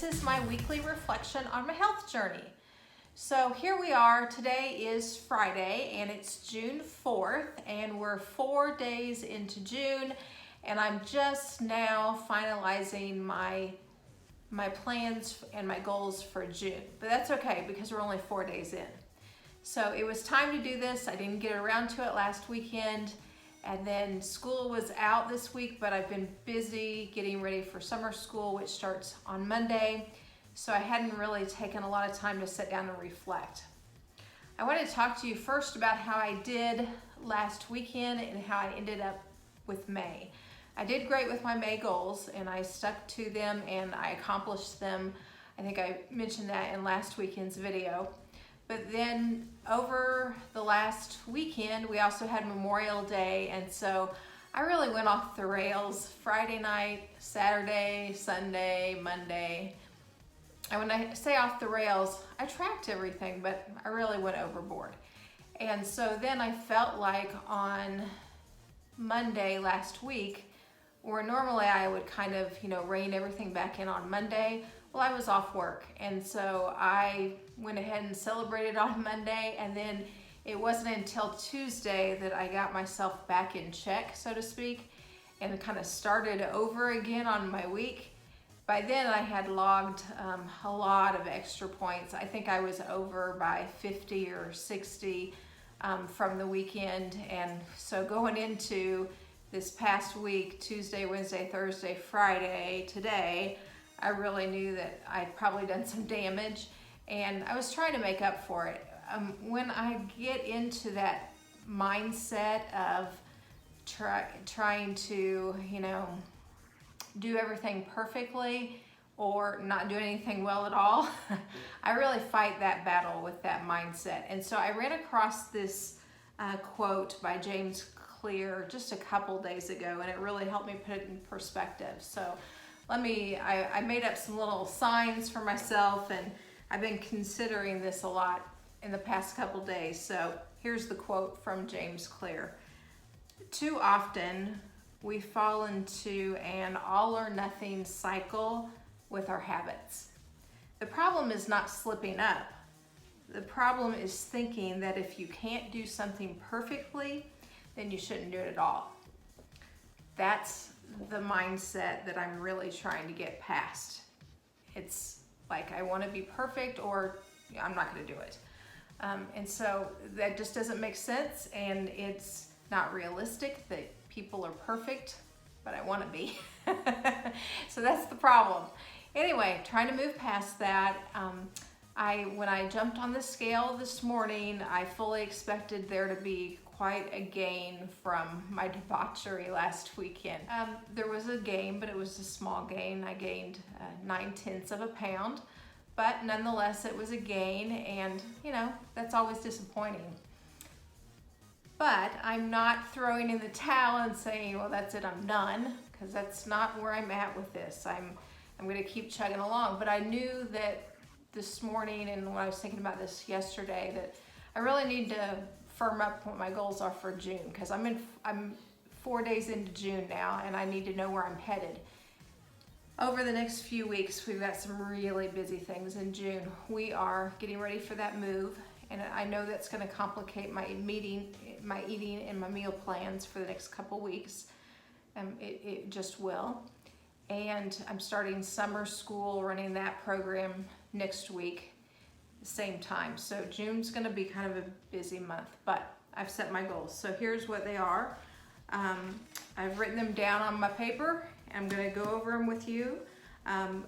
is my weekly reflection on my health journey. So here we are. Today is Friday and it's June 4th and we're 4 days into June, and I'm just now finalizing my plans and my goals for June. But that's okay because we're only 4 days in. So it was time to do this. I didn't get around to it last weekend. And then school was out this week, but I've been busy getting ready for summer school, which starts on Monday. So I hadn't really taken a lot of time to sit down and reflect. I wanted to talk to you first about how I did last weekend and how I ended up with May. I did great with my May goals and I stuck to them and I accomplished them. I think I mentioned that in last weekend's video. But then over the last weekend, we also had Memorial Day, and so I really went off the rails Friday night, Saturday, Sunday, Monday. And when I say off the rails, I tracked everything, but I really went overboard. And so then I felt like on Monday last week, where normally I would kind of, rein everything back in on Monday, well, I was off work. And so I went ahead and celebrated on Monday, and then it wasn't until Tuesday that I got myself back in check, so to speak, and kind of started over again on my week. By then I had logged a lot of extra points. I think I was over by 50 or 60 from the weekend. And so going into this past week, Tuesday, Wednesday, Thursday, Friday, today, I really knew that I'd probably done some damage and I was trying to make up for it. When I get into that mindset of trying to, do everything perfectly or not do anything well at all, I really fight that battle with that mindset. And so I ran across this quote by James Clear just a couple days ago, and it really helped me put it in perspective. So I made up some little signs for myself, and I've been considering this a lot in the past couple days. So here's the quote from James Clear. Too often we fall into an all or nothing cycle with our habits. The problem is not slipping up. The problem is thinking that if you can't do something perfectly, then you shouldn't do it at all. That's the mindset that I'm really trying to get past. It's like I want to be perfect or I'm not going to do it. And so that just doesn't make sense, and it's not realistic that people are perfect, but I want to be. So that's the problem. Anyway, trying to move past that. When I jumped on the scale this morning, I fully expected there to be quite a gain from my debauchery last weekend. There was a gain, but it was a small gain. I gained 9/10 of a pound, but nonetheless it was a gain, and that's always disappointing. But I'm not throwing in the towel and saying, well, that's it, I'm done, because that's not where I'm at with this. I'm going to keep chugging along. But I knew that this morning, and when I was thinking about this yesterday, that I really need to firm up what my goals are for June, because I'm 4 days into June now, and I need to know where I'm headed. Over the next few weeks, we've got some really busy things in June. We are getting ready for that move, and I know that's going to complicate my eating and my meal plans for the next couple weeks. It just will. And I'm starting summer school, running that program next week, the same time. So June's going to be kind of a busy month, but I've set my goals. So here's what they are. I've written them down on my paper. I'm going to go over them with you.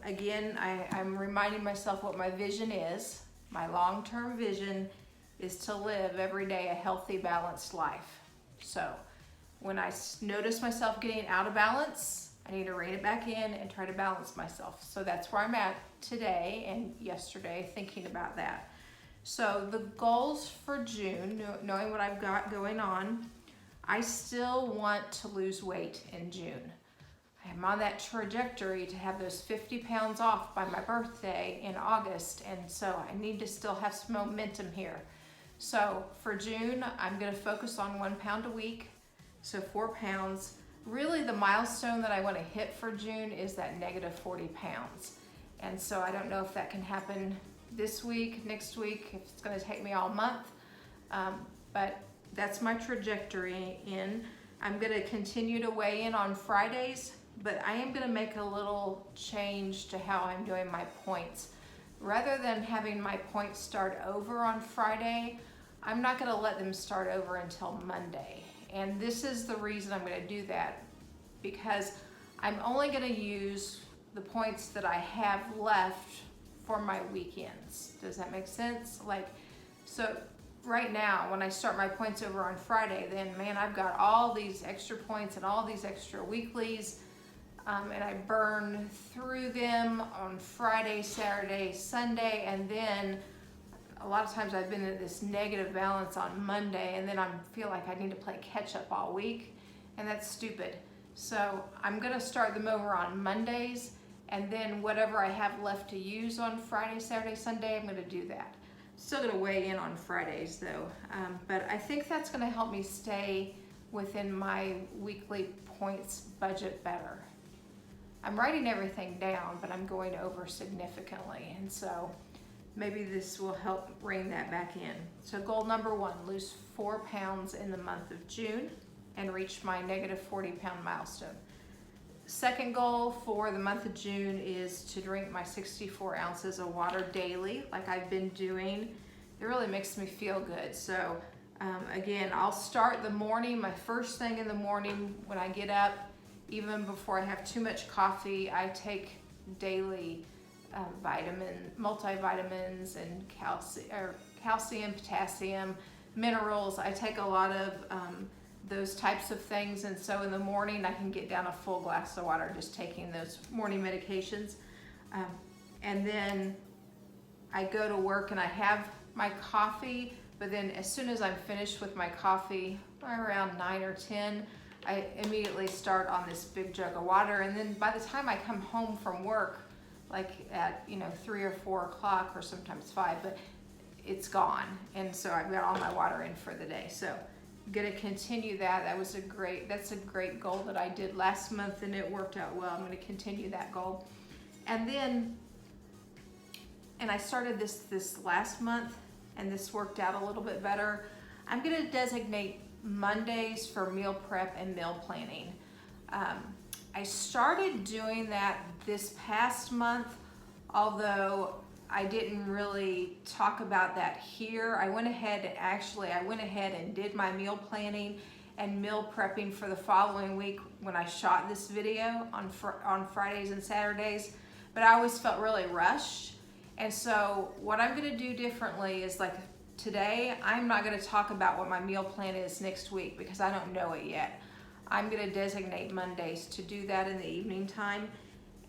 Again, I'm reminding myself what my vision is. My long-term vision is to live every day a healthy, balanced life. So when I notice myself getting out of balance, I need to rein it back in and try to balance myself. So that's where I'm at today and yesterday, thinking about that. So the goals for June, knowing what I've got going on, I still want to lose weight in June. I'm on that trajectory to have those 50 pounds off by my birthday in August, and so I need to still have some momentum here. So for June, I'm going to focus on 1 pound a week, so 4 pounds. Really the milestone that I want to hit for June is that negative 40 pounds. And so I don't know if that can happen this week, next week, if it's gonna take me all month. But that's my trajectory in. I'm gonna continue to weigh in on Fridays, but I am gonna make a little change to how I'm doing my points. Rather than having my points start over on Friday, I'm not gonna let them start over until Monday. And this is the reason I'm gonna do that, because I'm only gonna use the points that I have left for my weekends. Does that make sense? So right now, when I start my points over on Friday, then man, I've got all these extra points and all these extra weeklies, and I burn through them on Friday, Saturday, Sunday, and then a lot of times I've been in this negative balance on Monday, and then I feel like I need to play catch up all week, and that's stupid. So I'm gonna start them over on Mondays, and then whatever I have left to use on Friday, Saturday, Sunday, I'm gonna do that. Still gonna weigh in on Fridays though, but I think that's gonna help me stay within my weekly points budget better. I'm writing everything down, but I'm going over significantly, and so maybe this will help bring that back in. So goal number 1, lose 4 pounds in the month of June and reach my negative 40-pound milestone. Second goal for the month of June is to drink my 64 ounces of water daily, like I've been doing. It really makes me feel good. So again, I'll start the morning, my first thing in the morning when I get up, even before I have too much coffee, I take daily multivitamins and calcium, potassium, minerals. I take a lot of those types of things, and so in the morning I can get down a full glass of water just taking those morning medications. And then I go to work and I have my coffee, but then as soon as I'm finished with my coffee, around 9 or 10, I immediately start on this big jug of water, and then by the time I come home from work, like at 3 or 4 o'clock, or sometimes 5, but it's gone, and so I've got all my water in for the day. So I'm gonna continue that. That's a great goal that I did last month, and it worked out well. I'm gonna continue that goal. And then, and I started this last month, and this worked out a little bit better. I'm gonna designate Mondays for meal prep and meal planning. I started doing that this past month, although I didn't really talk about that here. I went ahead and did my meal planning and meal prepping for the following week when I shot this video on Fridays and Saturdays, but I always felt really rushed. And so what I'm gonna do differently is, like today, I'm not gonna talk about what my meal plan is next week because I don't know it yet. I'm gonna designate Mondays to do that in the evening time.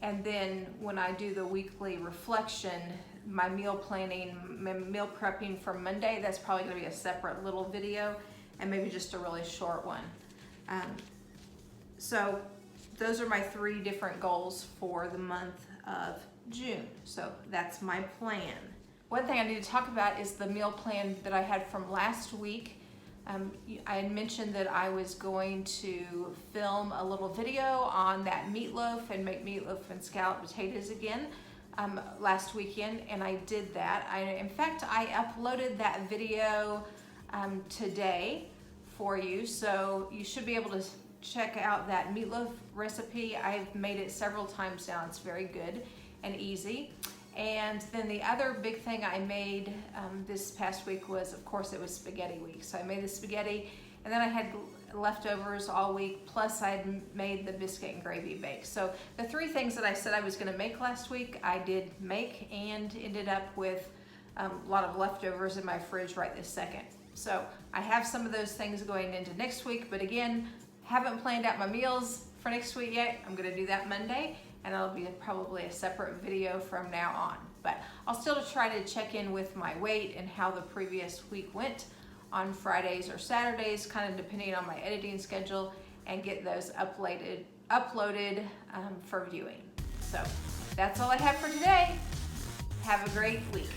And then when I do the weekly reflection, my meal planning, my meal prepping for Monday, that's probably gonna be a separate little video and maybe just a really short one. So those are my 3 different goals for the month of June. So that's my plan. One thing I need to talk about is the meal plan that I had from last week. I had mentioned that I was going to film a little video on that meatloaf and make meatloaf and scalloped potatoes again last weekend, and I did that. In fact, I uploaded that video today for you, so you should be able to check out that meatloaf recipe. I've made it several times now. It's very good and easy. And then the other big thing I made this past week was, of course, it was spaghetti week. So I made the spaghetti, and then I had leftovers all week, plus I had made the biscuit and gravy bake. So the 3 things that I said I was gonna make last week, I did make, and ended up with a lot of leftovers in my fridge right this second. So I have some of those things going into next week, but again, haven't planned out my meals for next week yet. I'm gonna do that Monday, and that'll be probably a separate video from now on. But I'll still try to check in with my weight and how the previous week went on Fridays or Saturdays, kind of depending on my editing schedule, and get those uploaded for viewing. So that's all I have for today. Have a great week.